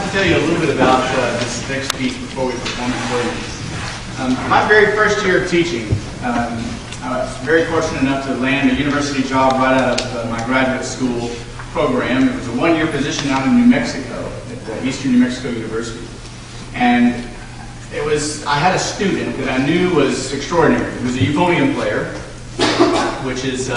to tell you a little bit about this next piece before we perform it for you. My very first year of teaching, I was very fortunate enough to land a university job right out of my graduate school program. It was a one-year position out in New Mexico at Eastern New Mexico University. And I had a student that I knew was extraordinary. He was a euphonium player, which is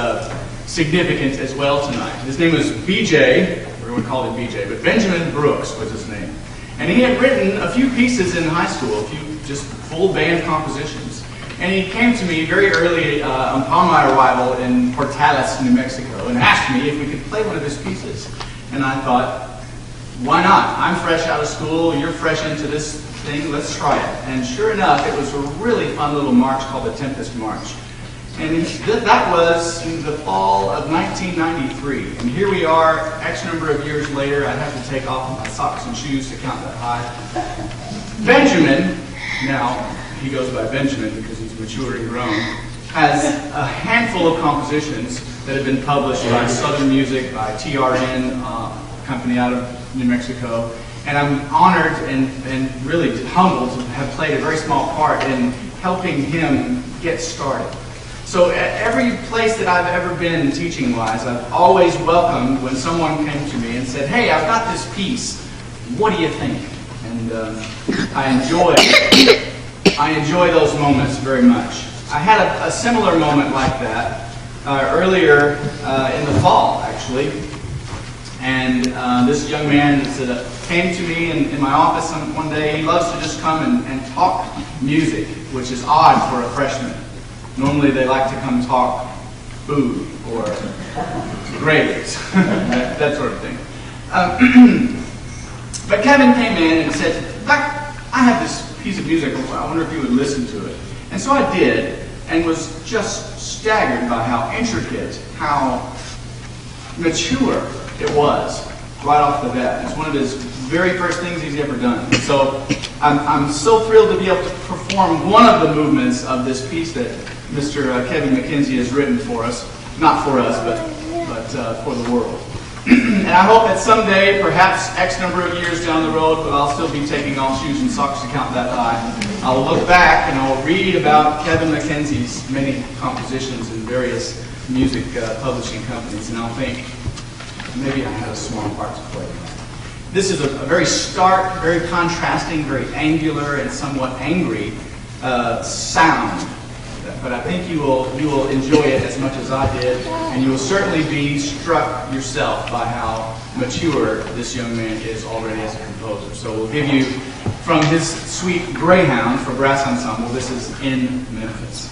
significant as well tonight. His name was BJ, everyone called him BJ, but Benjamin Brooks was his name. And he had written a few pieces in high school, a few just full band compositions. And he came to me very early upon my arrival in Portales, New Mexico, and asked me if we could play one of his pieces. And I thought, why not? I'm fresh out of school, you're fresh into this thing, let's try it. And sure enough, it was a really fun little march called the Tempest March. And that was in the fall of 1993. And here we are, X number of years later. I'd have to take off my socks and shoes to count that high. Benjamin, now he goes by Benjamin because he's mature and grown, has a handful of compositions that have been published by Southern Music, by TRN, company out of New Mexico. And I'm honored and really humbled to have played a very small part in helping him get started. So at every place that I've ever been teaching-wise, I've always welcomed when someone came to me and said, hey, I've got this piece, what do you think? And I enjoy those moments very much. I had a similar moment like that earlier in the fall, actually. And this young man came to me in my office one day. He loves to just come and talk music, which is odd for a freshman. Normally they like to come talk food or grades, that sort of thing. But Kevin came in and said, Doc, I have this piece of music, I wonder if you would listen to it. And so I did, and was just staggered by how intricate, how mature it was right off the bat. It's one of his very first things he's ever done. So I'm so thrilled to be able to perform one of the movements of this piece that Mr. Kevin McKenzie has written for us. Not for us, but for the world. And I hope that someday, perhaps X number of years down the road, but I'll still be taking off shoes and socks to count that high, I'll look back and I'll read about Kevin McKenzie's many compositions in various music publishing companies, and I'll think, maybe I had a small part to play. This is a very stark, very contrasting, very angular, and somewhat angry sound. But I think you will enjoy it as much as I did, and you will certainly be struck yourself by how mature this young man is already as a composer. So we'll give you, from his suite Greyhound for brass ensemble, this is In Memphis.